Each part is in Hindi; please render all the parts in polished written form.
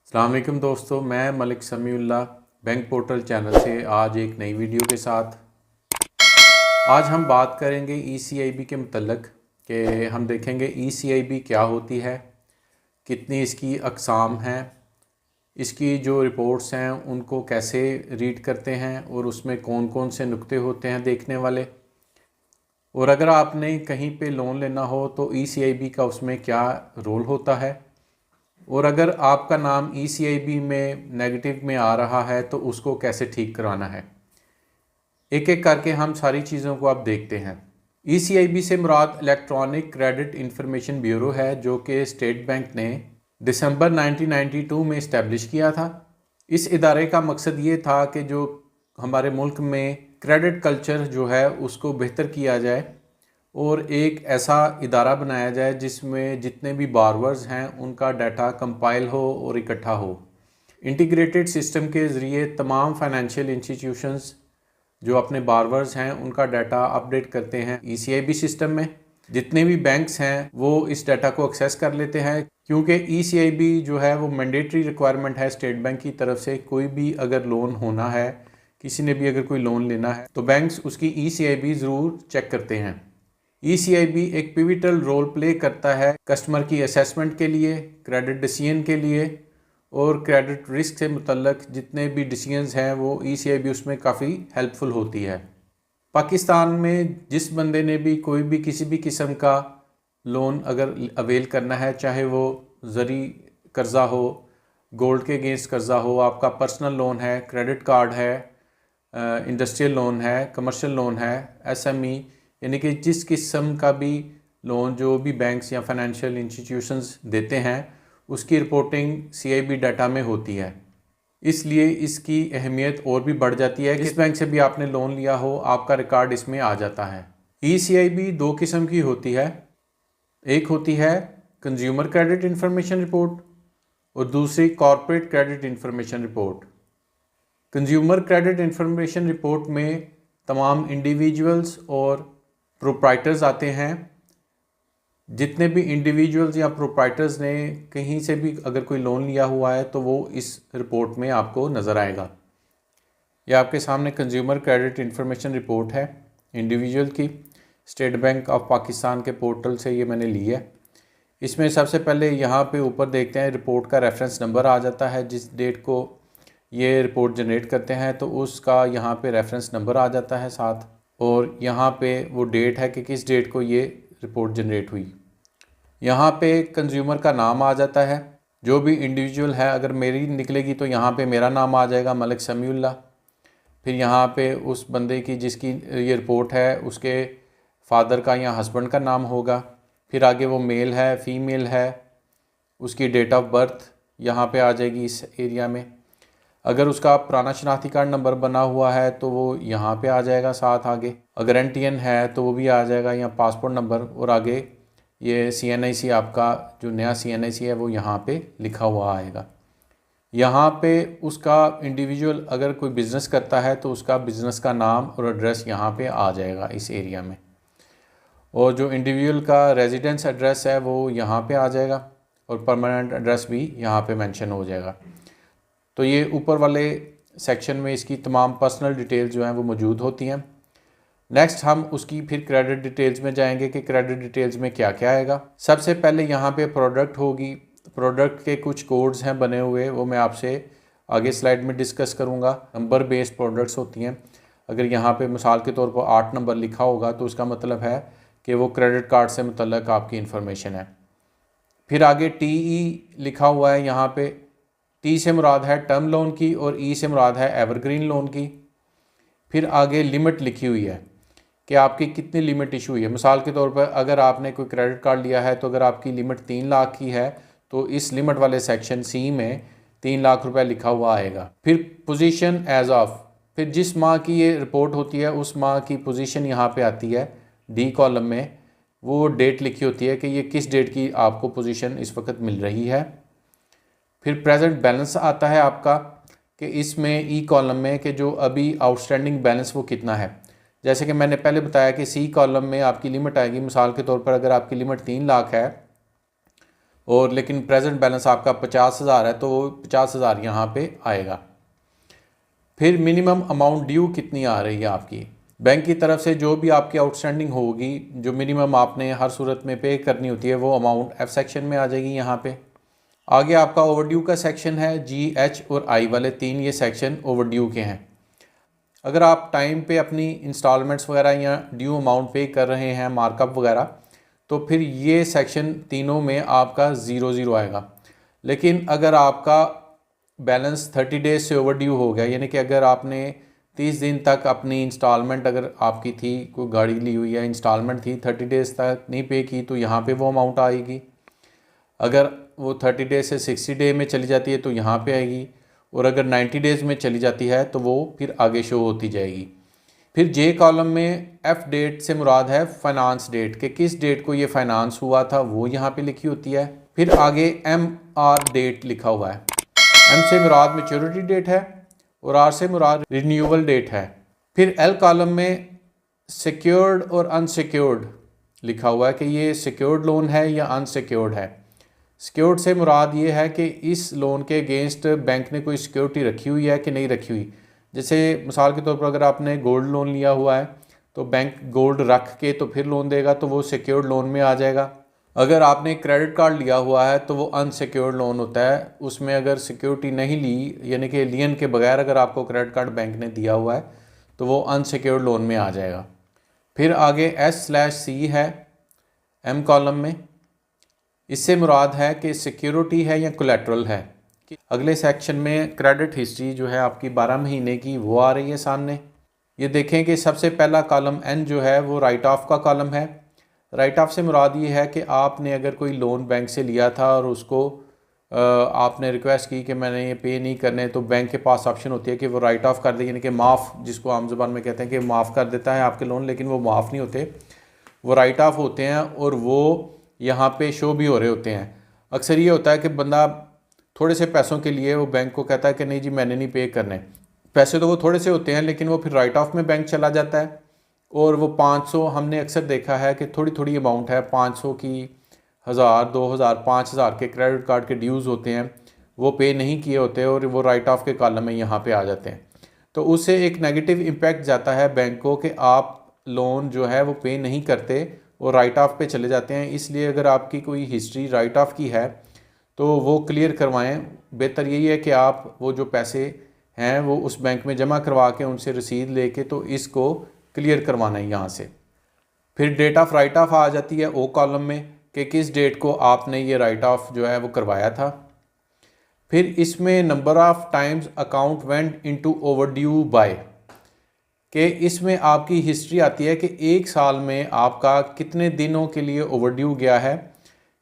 अस्सलाम वालेकुम दोस्तों, मैं Malik Samiullah bank portal channel से आज एक नई वीडियो के साथ आज हम बात करेंगे ECIB के मतलब कि हम देखेंगे ECIB क्या होती है, कितनी इसकी अक़साम हैं, इसकी जो रिपोर्ट्स हैं उनको कैसे रीड करते हैं और उसमें कौन कौन से नुक्ते होते हैं देखने वाले, और अगर आपने कहीं पे लोन लेना हो तो ECIB का उसमें क्या रोल होता है, और अगर आपका नाम ECIB में नेगेटिव में आ रहा है तो उसको कैसे ठीक कराना है। एक एक करके हम सारी चीज़ों को अब देखते हैं। ECIB से मुराद इलेक्ट्रॉनिक क्रेडिट इंफॉर्मेशन ब्यूरो है, जो कि स्टेट बैंक ने दिसंबर 1992 में इस्टेब्लिश किया था। इस इदारे का मकसद ये था कि जो हमारे मुल्क में क्रेडिट कल्चर जो है उसको बेहतर किया जाए और एक ऐसा इदारा बनाया जाए जिसमें जितने भी बारवर्स हैं उनका डाटा कंपाइल हो और इकट्ठा हो। इंटीग्रेटेड सिस्टम के ज़रिए तमाम फाइनेंशियल इंस्टीट्यूशंस जो अपने बारवर्स हैं उनका डाटा अपडेट करते हैं ECIB सिस्टम में। जितने भी बैंक्स हैं वो इस डाटा को एक्सेस कर लेते हैं, क्योंकि ECIB जो है वो मैंडेटरी रिक्वायरमेंट है स्टेट बैंक की तरफ से। कोई भी अगर लोन होना है, किसी ने भी अगर कोई लोन लेना है तो बैंक्स उसकी ECIB ज़रूर चेक करते हैं। ECIB एक पिविटल रोल प्ले करता है कस्टमर की असेसमेंट के लिए, क्रेडिट डिसीजन के लिए और क्रेडिट रिस्क से मुतल्लक जितने भी डिसीजंस हैं वो ECIB उसमें काफ़ी हेल्पफुल होती है। पाकिस्तान में जिस बंदे ने भी कोई भी किसी भी किस्म का लोन अगर अवेल करना है, चाहे वो ज़री कर्ज़ा हो, गोल्ड के अगेंस्ट कर्ज़ा हो, आपका पर्सनल लोन है, क्रेडिट कार्ड है, इंडस्ट्रियल लोन है, कमर्शियल लोन है, SME, यानी कि जिस किस्म का भी लोन जो भी बैंक्स या फाइनेंशियल इंस्टीट्यूशंस देते हैं उसकी रिपोर्टिंग CIB डाटा में होती है। इसलिए इसकी अहमियत और भी बढ़ जाती है कि जिस बैंक से भी आपने लोन लिया हो आपका रिकॉर्ड इसमें आ जाता है। ECIB दो किस्म की होती है, एक होती है कंज्यूमर क्रेडिट इंफॉर्मेशन रिपोर्ट और दूसरी corporate credit information report. Consumer credit information report में तमाम इंडिविजुअल्स और प्रोप्राइटर्स आते हैं। जितने भी इंडिविजुअल्स या प्रोप्राइटर्स ने कहीं से भी अगर कोई लोन लिया हुआ है तो वो इस रिपोर्ट में आपको नज़र आएगा। यह आपके सामने कंज्यूमर क्रेडिट इंफॉर्मेशन रिपोर्ट है इंडिविजुअल की, स्टेट बैंक ऑफ पाकिस्तान के पोर्टल से ये मैंने ली है। इसमें सबसे पहले यहाँ पे ऊपर देखते हैं रिपोर्ट का रेफरेंस नंबर आ जाता है। जिस डेट को ये रिपोर्ट जनरेट करते हैं तो उसका यहाँ पे रेफरेंस नंबर आ जाता है साथ, और यहाँ पे वो डेट है कि किस डेट को ये रिपोर्ट जनरेट हुई। यहाँ पे कंज्यूमर का नाम आ जाता है, जो भी इंडिविजुअल है, अगर मेरी निकलेगी तो यहाँ पे मेरा नाम आ जाएगा मलिक समीउल्लाह। फिर यहाँ पे उस बंदे की जिसकी ये रिपोर्ट है उसके फादर का या हस्बैंड का नाम होगा। फिर आगे वो मेल है फीमेल है, उसकी डेट ऑफ बर्थ यहाँ पे आ जाएगी इस एरिया में। अगर उसका पुराना शनाख्ती कार्ड नंबर बना हुआ है तो वो यहाँ पे आ जाएगा साथ आगे। अगर NTN है तो वो भी आ जाएगा, या पासपोर्ट नंबर, और आगे ये CNIC आपका जो नया CNIC है वो यहाँ पे लिखा हुआ आएगा। यहाँ पे उसका इंडिविजुअल अगर कोई बिज़नेस करता है तो उसका बिज़नेस का नाम और एड्रेस यहाँ पे आ जाएगा इस एरिया में, और जो इंडिविजुअल का रेजिडेंस एड्रेस है वो यहाँ पे आ जाएगा और परमानेंट एड्रेस भी यहाँ पे मेंशन हो जाएगा। तो ये ऊपर वाले सेक्शन में इसकी तमाम पर्सनल डिटेल्स जो हैं वो मौजूद होती हैं। नेक्स्ट हम उसकी फिर क्रेडिट डिटेल्स में जाएंगे कि क्रेडिट डिटेल्स में क्या क्या आएगा। सबसे पहले यहाँ पे प्रोडक्ट होगी, प्रोडक्ट के कुछ कोड्स हैं बने हुए, वो मैं आपसे आगे स्लाइड में डिस्कस करूँगा। नंबर बेस्ड प्रोडक्ट्स होती हैं। अगर यहाँ पे मिसाल के तौर पर 8 नंबर लिखा होगा तो उसका मतलब है कि वो क्रेडिट कार्ड से मुतल्लिक आपकी इन्फॉर्मेशन है। फिर आगे TE लिखा हुआ है, यहाँ पे T से मुराद है टर्म लोन की और E से मुराद है एवरग्रीन लोन की। फिर आगे लिमिट लिखी हुई है कि आपकी कितनी लिमिट इशू हुई है। मिसाल के तौर पर अगर आपने कोई क्रेडिट कार्ड लिया है तो अगर आपकी लिमिट 3 लाख की है तो इस लिमिट वाले सेक्शन C में 3 लाख रुपए लिखा हुआ आएगा। फिर पोजीशन एज ऑफ, फिर जिस माह की ये रिपोर्ट होती है उस माह की पोजीशन यहाँ पे आती है D कॉलम में, वो डेट लिखी होती है कि ये किस डेट की आपको पोजीशन इस वक्त मिल रही है। फिर प्रेजेंट बैलेंस आता है आपका कि इसमें E कॉलम में कि जो अभी आउटस्टैंडिंग बैलेंस वो कितना है। जैसे कि मैंने पहले बताया कि C कॉलम में आपकी लिमिट आएगी। मिसाल के तौर पर अगर आपकी लिमिट 3 लाख है और लेकिन प्रेजेंट बैलेंस आपका 50,000 है तो वो 50,000 यहाँ पे आएगा। फिर मिनिमम अमाउंट ड्यू कितनी आ रही है आपकी बैंक की तरफ से, जो भी आपकी आउटस्टैंडिंग होगी, जो मिनिमम आपने हर सूरत में पे करनी होती है, वो अमाउंट एफ सेक्शन में आ जाएगी यहाँ पे। आगे आपका ओवरड्यू का सेक्शन है, जी, एच और आई वाले 3 ये सेक्शन ओवरड्यू के हैं। अगर आप टाइम पे अपनी इंस्टॉलमेंट्स वगैरह या ड्यू अमाउंट पे कर रहे हैं, मार्कअप वगैरह, तो फिर ये सेक्शन तीनों में आपका 0 आएगा। लेकिन अगर आपका बैलेंस 30 डेज से ओवरड्यू हो गया, यानी कि अगर आपने 30 दिन तक अपनी इंस्टॉलमेंट अगर आपकी थी, कोई गाड़ी ली हुई या इंस्टॉलमेंट थी, 30 डेज तक नहीं पे की तो यहाँ पे वो अमाउंट आएगी। अगर वो 30 डेज से 60 डे में चली जाती है तो यहाँ पे आएगी, और अगर 90 डेज़ में चली जाती है तो वो फिर आगे शो होती जाएगी। फिर जे कॉलम में एफ डेट से मुराद है फाइनेंस डेट, के किस डेट को ये फाइनेंस हुआ था वो यहाँ पे लिखी होती है। फिर आगे एम आर डेट लिखा हुआ है, एम से मुराद मैच्योरिटी डेट है और आर से मुराद रिन्यूअल डेट है। फिर एल कॉलम में सिक्योर्ड और अनसिक्योर्ड लिखा हुआ है कि ये सिक्योर्ड लोन है या अनसिक्योर्ड है। सिक्योर्ड से मुराद ये है कि इस लोन के अगेंस्ट बैंक ने कोई सिक्योरिटी रखी हुई है कि नहीं रखी हुई। जैसे मिसाल के तौर पर अगर आपने गोल्ड लोन लिया हुआ है तो बैंक गोल्ड रख के तो फिर लोन देगा, तो वो सिक्योर्ड लोन में आ जाएगा। अगर आपने क्रेडिट कार्ड लिया हुआ है तो वो अनसिक्योर्ड लोन होता है, उसमें अगर सिक्योरिटी नहीं ली, यानी कि लियन के बगैर अगर आपको क्रेडिट कार्ड बैंक ने दिया हुआ है तो वो अनसिक्योर्ड लोन में आ जाएगा। फिर आगे S/C है एम कॉलम में, इससे मुराद है कि सिक्योरिटी है या कोलेटरल है। अगले सेक्शन में क्रेडिट हिस्ट्री जो है आपकी 12 महीने की वो आ रही है सामने। ये देखें कि सबसे पहला कॉलम N जो है वो राइट ऑफ का कॉलम है। राइट ऑफ से मुराद ये है कि आपने अगर कोई लोन बैंक से लिया था और उसको आपने रिक्वेस्ट की कि मैंने ये पे नहीं करने, तो बैंक के पास ऑप्शन होती है कि वो राइट ऑफ कर दे, यानी कि माफ़, जिसको आम ज़बान में कहते हैं कि माफ़ कर देता है आपके लोन, लेकिन वो माफ़ नहीं होते, वो राइट ऑफ होते हैं और वो यहाँ पे शो भी हो रहे होते हैं। अक्सर ये होता है कि बंदा थोड़े से पैसों के लिए वो बैंक को कहता है कि नहीं जी मैंने नहीं पे करने, पैसे तो वो थोड़े से होते हैं लेकिन वो फिर राइट ऑफ में बैंक चला जाता है, और वो 500, हमने अक्सर देखा है कि थोड़ी थोड़ी अमाउंट है, 500 की, 1000, 2000, 5000 के क्रेडिट कार्ड के ड्यूज़ होते हैं, वो पे नहीं किए होते और वो राइट ऑफ के कॉलम में यहाँ पे आ जाते हैं। तो उससे एक नेगेटिव इम्पैक्ट जाता है बैंक को कि आप लोन जो है वो पे नहीं करते और राइट ऑफ पे चले जाते हैं। इसलिए अगर आपकी कोई हिस्ट्री राइट ऑफ की है तो वो क्लियर करवाएं। बेहतर यही है कि आप वो जो पैसे हैं वो उस बैंक में जमा करवा के उनसे रसीद लेके तो इसको क्लियर करवाना है यहाँ से। फिर डेट ऑफ राइट ऑफ आ जाती है ओ कॉलम में कि किस डेट को आपने ये राइट ऑफ जो है वो करवाया था। फिर इसमें number of times account went into overdue by, कि इसमें आपकी हिस्ट्री आती है कि एक साल में आपका कितने दिनों के लिए ओवरड्यू गया है,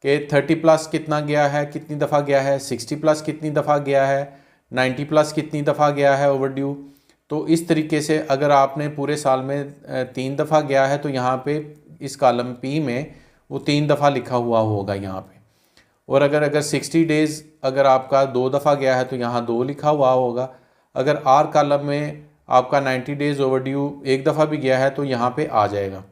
कि 30+ कितना गया है, कितनी दफ़ा गया है, 60+ कितनी दफ़ा गया है, 90+ कितनी दफ़ा गया है ओवरड्यू। तो इस तरीके से अगर आपने पूरे साल में 3 दफ़ा गया है तो यहाँ पे इस कॉलम पी में वो 3 दफ़ा लिखा हुआ होगा यहाँ पे। और अगर 60 डेज़ अगर आपका 2 दफ़ा गया है तो यहाँ 2 लिखा हुआ होगा। अगर आर कॉलम में आपका 90 डेज़ ओवरड्यू 1 दफ़ा भी गया है तो यहाँ पे आ जाएगा।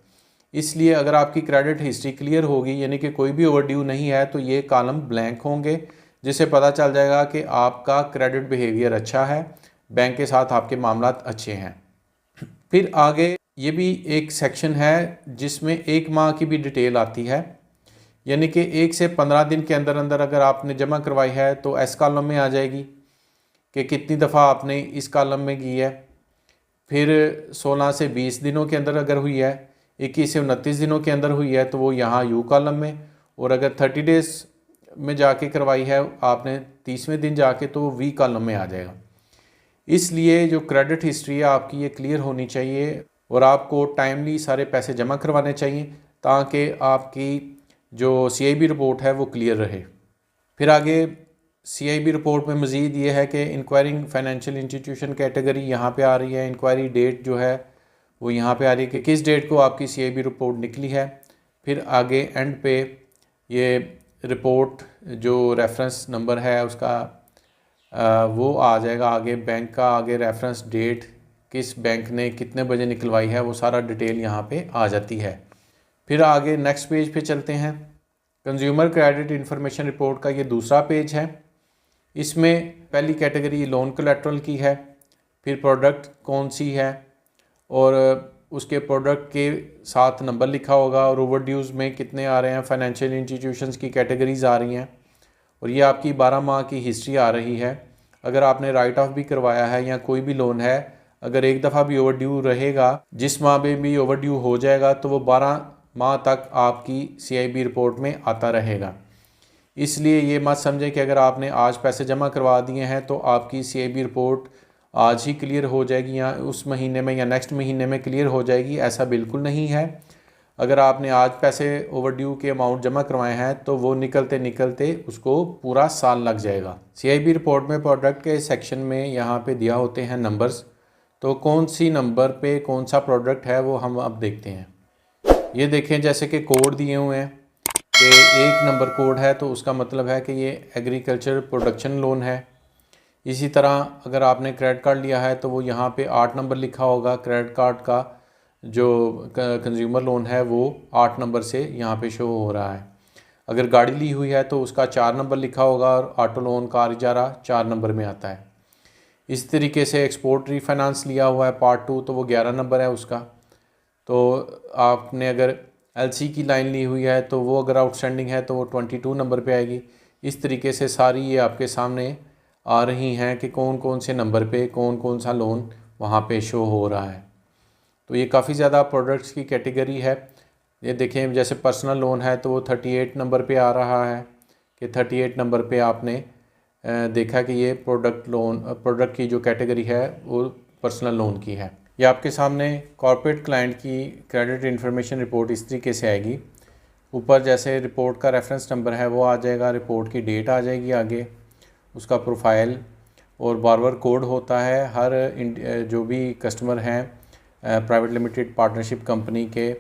इसलिए अगर आपकी क्रेडिट हिस्ट्री क्लियर होगी, यानी कि कोई भी ओवरड्यू नहीं है, तो ये कॉलम ब्लैंक होंगे, जिससे पता चल जाएगा कि आपका क्रेडिट बिहेवियर अच्छा है, बैंक के साथ आपके मामलात अच्छे हैं। फिर आगे ये भी एक सेक्शन है जिसमें 1 माह की भी डिटेल आती है, यानी कि 1 से 15 दिन के अंदर अंदर अगर आपने जमा करवाई है तो एस कॉलम में आ जाएगी कि कितनी दफ़ा आपने इस कॉलम में की है। फिर 16 से 20 दिनों के अंदर अगर हुई है, 21 से 29 दिनों के अंदर हुई है तो वो यहाँ यू कॉलम में, और अगर 30 डेज़ में जाके करवाई है आपने 30वें दिन जाके तो वो वी कॉलम में आ जाएगा। इसलिए जो क्रेडिट हिस्ट्री है आपकी ये क्लियर होनी चाहिए और आपको टाइमली सारे पैसे जमा करवाने चाहिए ताकि आपकी जो CIB रिपोर्ट है वो क्लियर रहे। फिर आगे CIB रिपोर्ट में मज़ीद ये है कि इंक्वायरिंग फाइनेंशियल इंस्टीट्यूशन कैटेगरी यहाँ पे आ रही है, इंक्वायरी डेट जो है वो यहाँ पे आ रही है कि किस डेट को आपकी CIB रिपोर्ट निकली है। फिर आगे एंड पे ये रिपोर्ट जो रेफरेंस नंबर है उसका वो आ जाएगा, आगे बैंक का, आगे रेफरेंस डेट, किस बैंक ने कितने बजे निकलवाई है, वो सारा डिटेल यहाँ पे आ जाती है। फिर आगे नेक्स्ट पेज पे चलते हैं। कंज्यूमर क्रेडिट इंफॉर्मेशन रिपोर्ट का ये दूसरा पेज है। इसमें पहली कैटेगरी लोन कोलेट्रल की है, फिर प्रोडक्ट कौन सी है और उसके प्रोडक्ट के साथ नंबर लिखा होगा और ओवरड्यूज़ में कितने आ रहे हैं, फाइनेंशियल इंस्टीट्यूशंस की कैटेगरीज़ आ रही हैं और ये आपकी 12 माह की हिस्ट्री आ रही है। अगर आपने राइट ऑफ भी करवाया है या कोई भी लोन है, अगर एक दफ़ा भी ओवरड्यू रहेगा, जिस माह में भी ओवरड्यू हो जाएगा तो वो 12 माह तक आपकी CIB रिपोर्ट में आता रहेगा। इसलिए ये मत समझें कि अगर आपने आज पैसे जमा करवा दिए हैं तो आपकी CIB रिपोर्ट आज ही क्लियर हो जाएगी या उस महीने में या नेक्स्ट महीने में क्लियर हो जाएगी, ऐसा बिल्कुल नहीं है। अगर आपने आज पैसे ओवरड्यू के अमाउंट जमा करवाए हैं तो वो निकलते निकलते उसको पूरा साल लग जाएगा। CIB रिपोर्ट में प्रोडक्ट के सेक्शन में यहाँ पे दिया होते हैं नंबर्स, तो कौन सी नंबर पे कौन सा प्रोडक्ट है वो हम अब देखते हैं। ये देखें जैसे कि कोड दिए हुए हैं कि 1 नंबर कोड है तो उसका मतलब है कि ये एग्रीकल्चर प्रोडक्शन लोन है। इसी तरह अगर आपने क्रेडिट कार्ड लिया है तो वो यहाँ पे 8 नंबर लिखा होगा। क्रेडिट कार्ड का जो कंज्यूमर लोन है वो 8 नंबर से यहाँ पे शो हो रहा है। अगर गाड़ी ली हुई है तो उसका 4 नंबर लिखा होगा और ऑटो लोन कार इजारा 4 नंबर में आता है। इस तरीके से एक्सपोर्ट रीफाइनेंस लिया हुआ है पार्ट 2 तो वो 11 नंबर है उसका। तो आपने अगर LC की लाइन ली हुई है तो वो अगर आउटस्टैंडिंग है तो वो 22 नंबर पे आएगी। इस तरीके से सारी ये आपके सामने आ रही हैं कि कौन कौन से नंबर पे कौन कौन सा लोन वहाँ पे शो हो रहा है। तो ये काफ़ी ज़्यादा प्रोडक्ट्स की कैटेगरी है। ये देखें जैसे पर्सनल लोन है तो वो 38 नंबर पे आ रहा है कि 38 नंबर पे आपने देखा कि ये प्रोडक्ट की जो कैटेगरी है वो पर्सनल लोन की है। ये आपके सामने कॉर्पोरेट क्लाइंट की क्रेडिट इन्फॉर्मेशन रिपोर्ट इस तरीके से आएगी। ऊपर जैसे रिपोर्ट का रेफरेंस नंबर है वो आ जाएगा, रिपोर्ट की डेट आ जाएगी आगे, उसका प्रोफाइल और बारवर कोड होता है। हर जो भी कस्टमर हैं प्राइवेट लिमिटेड पार्टनरशिप कंपनी के,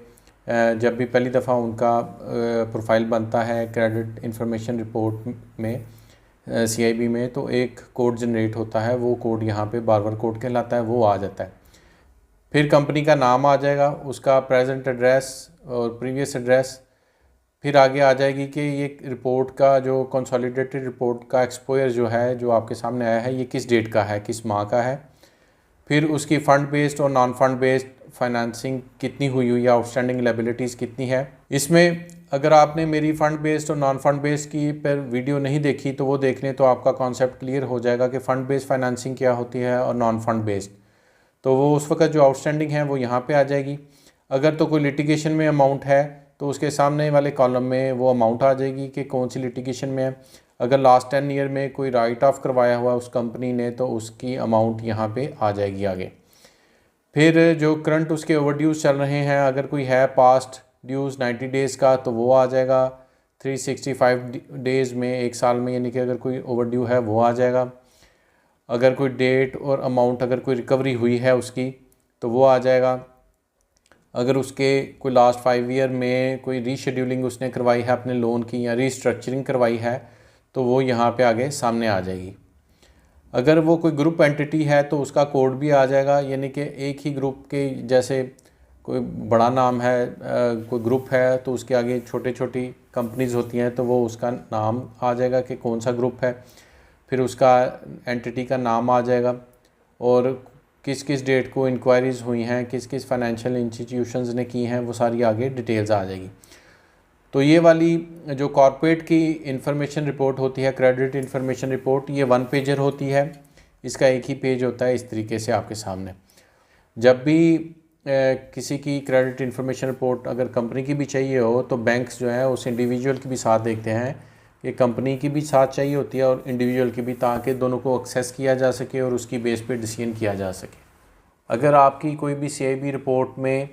जब भी पहली दफ़ा उनका प्रोफाइल बनता है क्रेडिट इन्फॉर्मेशन रिपोर्ट में CIB में, तो एक कोड जनरेट होता है। वो कोड यहाँ पे बारवर कोड कहलाता है, वो आ जाता है। फिर कंपनी का नाम आ जाएगा, उसका प्रेजेंट एड्रेस और प्रीवियस एड्रेस। फिर आगे आ जाएगी कि ये रिपोर्ट का जो कंसोलिडेटेड रिपोर्ट का एक्सपोयर जो है जो आपके सामने आया है ये किस डेट का है, किस माह का है। फिर उसकी फ़ंड बेस्ड और नॉन फंड बेस्ड फाइनेंसिंग कितनी हुई या आउटस्टैंडिंग लायबिलिटीज़ कितनी है। इसमें अगर आपने मेरी फ़ंड बेस्ड और नॉन फंड बेस्ड की पर वीडियो नहीं देखी तो वो देख लें तो आपका कॉन्सेप्ट क्लियर हो जाएगा कि फ़ंड बेस्ड फाइनेंसिंग क्या होती है और नॉन फंड बेस्ड। तो वो उस वक्त जो आउटस्टैंडिंग है वो यहाँ पे आ जाएगी। अगर तो कोई लिटिगेशन में अमाउंट है तो उसके सामने वाले कॉलम में वो अमाउंट आ जाएगी कि कौन सी लिटिगेशन में है। अगर लास्ट 10 ईयर में कोई राइट ऑफ करवाया हुआ उस कंपनी ने तो उसकी अमाउंट यहाँ पे आ जाएगी आगे। फिर जो करंट उसके ओवरड्यूज़ चल रहे हैं, अगर कोई है पास्ट ड्यूज़ 90 डेज़ का तो वो आ जाएगा। 365 डेज़ में, एक साल में, यानी कि अगर कोई ओवरड्यू है वो आ जाएगा। अगर कोई डेट और अमाउंट अगर कोई रिकवरी हुई है उसकी तो वो आ जाएगा। अगर उसके कोई लास्ट 5 ईयर में कोई रीशेड्यूलिंग उसने करवाई है अपने लोन की या रीस्ट्रक्चरिंग करवाई है तो वो यहाँ पे आगे सामने आ जाएगी। अगर वो कोई ग्रुप एंटिटी है तो उसका कोड भी आ जाएगा, यानी कि एक ही ग्रुप के जैसे कोई बड़ा नाम है, कोई ग्रुप है तो उसके आगे छोटे छोटी कंपनीज़ होती हैं तो वो उसका नाम आ जाएगा कि कौन सा ग्रुप है। फिर उसका एंटिटी का नाम आ जाएगा और किस किस डेट को इंक्वायरीज़ हुई हैं, किस किस फाइनेंशियल इंस्टीट्यूशंस ने की हैं, वो सारी आगे डिटेल्स आ जाएगी। तो ये वाली जो कॉर्पोरेट की इंफॉर्मेशन रिपोर्ट होती है, क्रेडिट इंफॉर्मेशन रिपोर्ट, ये 1 पेजर होती है। इसका एक ही पेज होता है इस तरीके से आपके सामने। जब भी किसी की क्रेडिट इंफॉर्मेशन रिपोर्ट अगर कंपनी की भी चाहिए हो तो बैंक्स जो है उस इंडिविजुअल की भी साथ देखते हैं कि कंपनी की भी साथ चाहिए होती है और इंडिविजुअल की भी, ताकि दोनों को एक्सेस किया जा सके और उसकी बेस पे डिसीजन किया जा सके। अगर आपकी कोई भी CIB रिपोर्ट में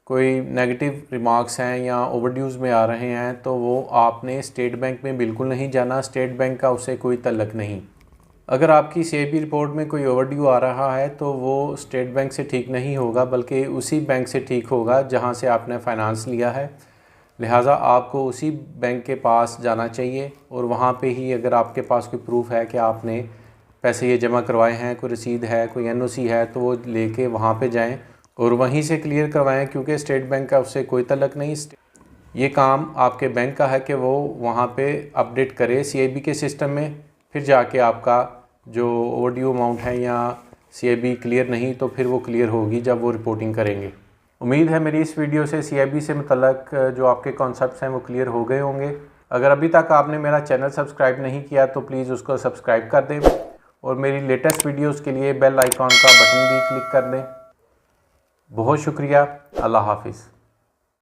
कोई नेगेटिव रिमार्क्स हैं या ओवरड्यूज़ में आ रहे हैं तो वो आपने स्टेट बैंक में बिल्कुल नहीं जाना। स्टेट बैंक का उससे कोई तल्लक नहीं। अगर आपकी CIB रिपोर्ट में कोई ओवरड्यू आ रहा है तो वो स्टेट बैंक से ठीक नहीं होगा, बल्कि उसी बैंक से ठीक होगा जहां से आपने फ़ाइनेंस लिया है। लिहाजा आपको उसी बैंक के पास जाना चाहिए और वहाँ पे ही अगर आपके पास कोई प्रूफ है कि आपने पैसे ये जमा करवाए हैं, कोई रसीद है, कोई NOC है, तो वो लेके वहाँ पे जाएं और वहीं से क्लियर करवाएं, क्योंकि स्टेट बैंक का उससे कोई तल्लक नहीं। ये काम आपके बैंक का है कि वो वहाँ पे अपडेट करे CIB के सिस्टम में, फिर जाके आपका जो ओवरड्यू अमाउंट है या CIB क्लियर नहीं तो फिर वो क्लियर होगी जब वो रिपोर्टिंग करेंगे। उम्मीद है मेरी इस वीडियो से CIB से मुतल्लक जो आपके कॉन्सेप्ट्स हैं वो क्लियर हो गए होंगे। अगर अभी तक आपने मेरा चैनल सब्सक्राइब नहीं किया तो प्लीज़ उसको सब्सक्राइब कर दें और मेरी लेटेस्ट वीडियोस के लिए बेल आइकॉन का बटन भी क्लिक कर दें। बहुत शुक्रिया। अल्लाह हाफिज़।